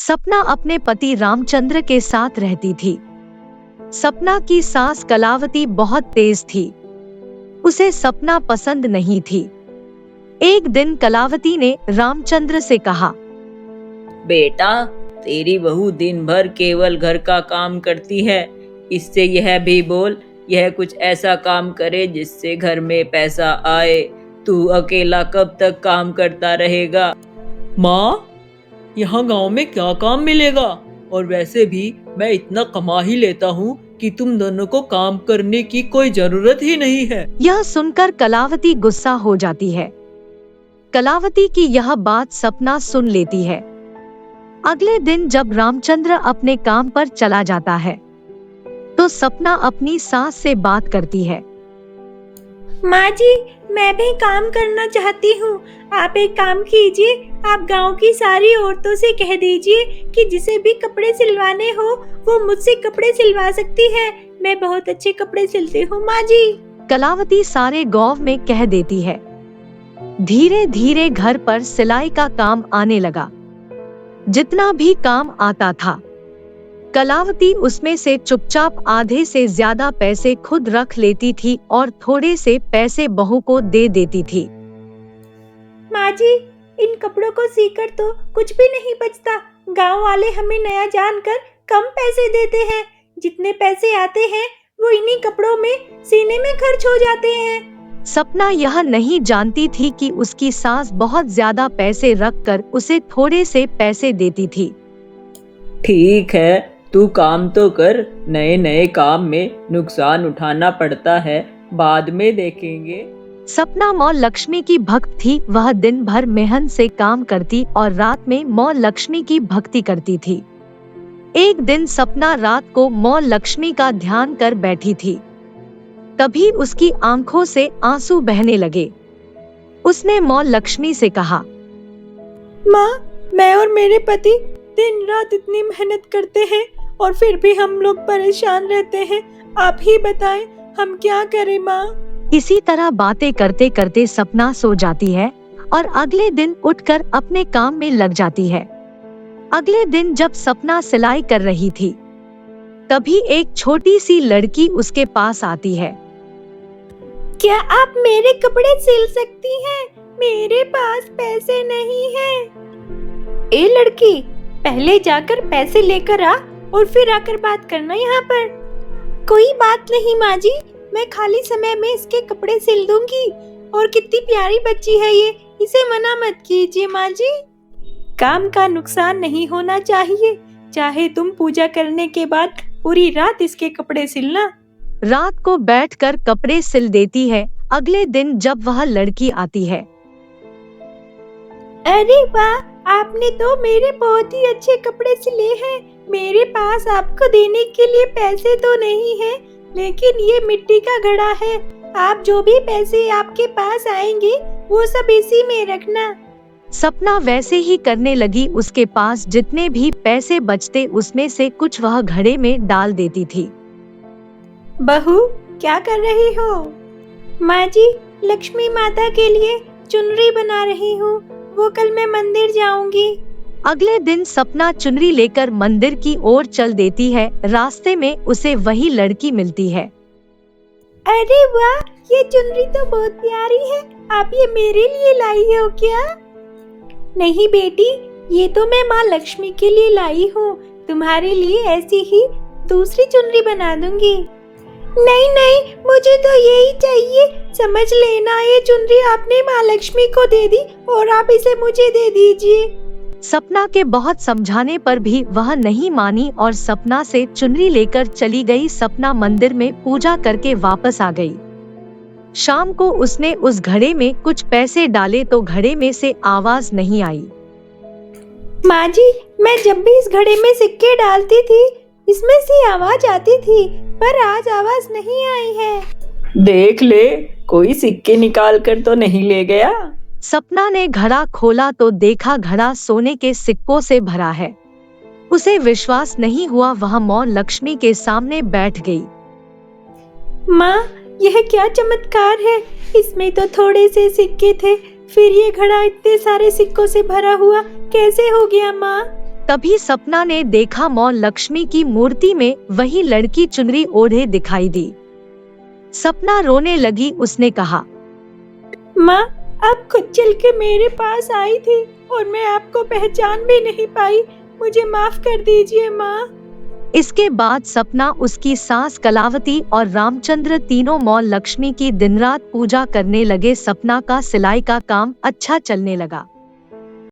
सपना अपने पति रामचंद्र के साथ रहती थी। सपना की सास कलावती बहुत तेज थी। उसे सपना पसंद नहीं थी। एक दिन कलावती ने रामचंद्र से कहा, बेटा, तेरी बहू दिन भर केवल घर का काम करती है। इससे यह भी बोल, यह कुछ ऐसा काम करे जिससे घर में पैसा आए। तू अकेला कब तक काम करता रहेगा? माँ, यहाँ गांव में क्या काम मिलेगा? और वैसे भी मैं इतना कमा ही लेता हूँ कि तुम दोनों को काम करने की कोई जरूरत ही नहीं है। यह सुनकर कलावती गुस्सा हो जाती है। कलावती की यह बात सपना सुन लेती है। अगले दिन जब रामचंद्र अपने काम पर चला जाता है, तो सपना अपनी सास से बात करती है। माँ जी, मैं भी काम करना चाहती हूँ। आप एक काम कीजिए, आप गांव की सारी औरतों से कह दीजिए कि जिसे भी कपड़े सिलवाने हो वो मुझसे कपड़े सिलवा सकती है। मैं बहुत अच्छे कपड़े सिलती हूँ माँ जी। कलावती सारे गांव में कह देती है। धीरे धीरे घर पर सिलाई का काम आने लगा। जितना भी काम आता था, कलावती उसमें से चुपचाप आधे से ज्यादा पैसे खुद रख लेती थी और थोड़े से पैसे बहू को दे देती थी। माँ जी, इन कपड़ों को सीकर तो कुछ भी नहीं बचता। गांव वाले हमें नया जानकर कम पैसे देते हैं। जितने पैसे आते हैं वो इन्हीं कपड़ों में सीने में खर्च हो जाते हैं। सपना यह नहीं जानती थी कि उसकी सास बहुत ज्यादा पैसे रखकर उसे थोड़े से पैसे देती थी। ठीक है, तू काम तो कर। नए नए काम में नुकसान उठाना पड़ता है, बाद में देखेंगे। सपना माँ लक्ष्मी की भक्त थी। वह दिन भर मेहनत से काम करती और रात में माँ लक्ष्मी की भक्ति करती थी। एक दिन सपना रात को माँ लक्ष्मी का ध्यान कर बैठी थी। तभी उसकी आंखों से आंसू बहने लगे। उसने माँ लक्ष्मी से कहा, माँ, मैं और मेरे पति दिन रात इतनी मेहनत करते हैं और फिर भी हम लोग परेशान रहते हैं। आप ही बताएं, हम क्या करें माँ? इसी तरह बातें करते करते सपना सो जाती है और अगले दिन उठकर अपने काम में लग जाती है। अगले दिन जब सपना सिलाई कर रही थी, तभी एक छोटी सी लड़की उसके पास आती है। क्या आप मेरे कपड़े सिल सकती हैं? मेरे पास पैसे नहीं हैं। ए लड़की, पहले जाकर पैसे लेकर आ और फिर आकर बात करना यहाँ पर। कोई बात नहीं माँ जी, मैं खाली समय में इसके कपड़े सिल दूंगी। और कितनी प्यारी बच्ची है ये, इसे मना मत कीजिए माँ जी। काम का नुकसान नहीं होना चाहिए। चाहे तुम पूजा करने के बाद पूरी रात इसके कपड़े सिलना। रात को बैठकर कपड़े सिल देती है। अगले दिन जब वह लड़की आती है, अरे वाह, आपने तो मेरे बहुत ही अच्छे कपड़े सिले हैं। मेरे पास आपको देने के लिए पैसे तो नहीं है, लेकिन ये मिट्टी का घड़ा है। आप जो भी पैसे आपके पास आएंगे वो सब इसी में रखना। सपना वैसे ही करने लगी। उसके पास जितने भी पैसे बचते उसमें से कुछ वह घड़े में डाल देती थी। बहू, क्या कर रही हो? माँ जी, लक्ष्मी माता के लिए चुनरी बना रही हूँ। वो कल मैं मंदिर जाऊंगी। अगले दिन सपना चुनरी लेकर मंदिर की ओर चल देती है। रास्ते में उसे वही लड़की मिलती है। अरे वाह, ये चुनरी तो बहुत प्यारी है। आप ये मेरे लिए लाई हो क्या? नहीं बेटी, ये तो मैं माँ लक्ष्मी के लिए लाई हूँ। तुम्हारे लिए ऐसी ही दूसरी चुनरी बना दूंगी। नहीं नहीं, मुझे तो यही चाहिए। समझ लेना, ये चुनरी आपने माँ लक्ष्मी को दे दी और आप इसे मुझे दे दीजिए। सपना के बहुत समझाने पर भी वह नहीं मानी और सपना से चुनरी लेकर चली गई। सपना मंदिर में पूजा करके वापस आ गई। शाम को उसने उस घड़े में कुछ पैसे डाले तो घड़े में से आवाज नहीं आई। माँ जी, मैं जब भी इस घड़े में सिक्के डालती थी, इसमें से आवाज आती थी, पर आज आवाज नहीं आई है। देख ले, कोई सिक्के निकाल कर तो नहीं ले गया? सपना ने घड़ा खोला तो देखा घड़ा सोने के सिक्कों से भरा है। उसे विश्वास नहीं हुआ। वह माँ लक्ष्मी के सामने बैठ गई। माँ, यह क्या चमत्कार है। इसमें तो थोड़े से सिक्के थे, फिर ये घड़ा इतने सारे सिक्कों से भरा हुआ कैसे हो गया माँ? तभी सपना ने देखा माँ लक्ष्मी की मूर्ति में वही लड़की चुनरी ओढ़े दिखाई दी। सपना रोने लगी। उसने कहा, माँ, आप खुद चल के मेरे पास आई थी और मैं आपको पहचान भी नहीं पाई। मुझे माफ कर दीजिए माँ। इसके बाद सपना, उसकी सास कलावती और रामचंद्र तीनों माँ लक्ष्मी की दिन रात पूजा करने लगे। सपना का सिलाई का काम अच्छा चलने लगा।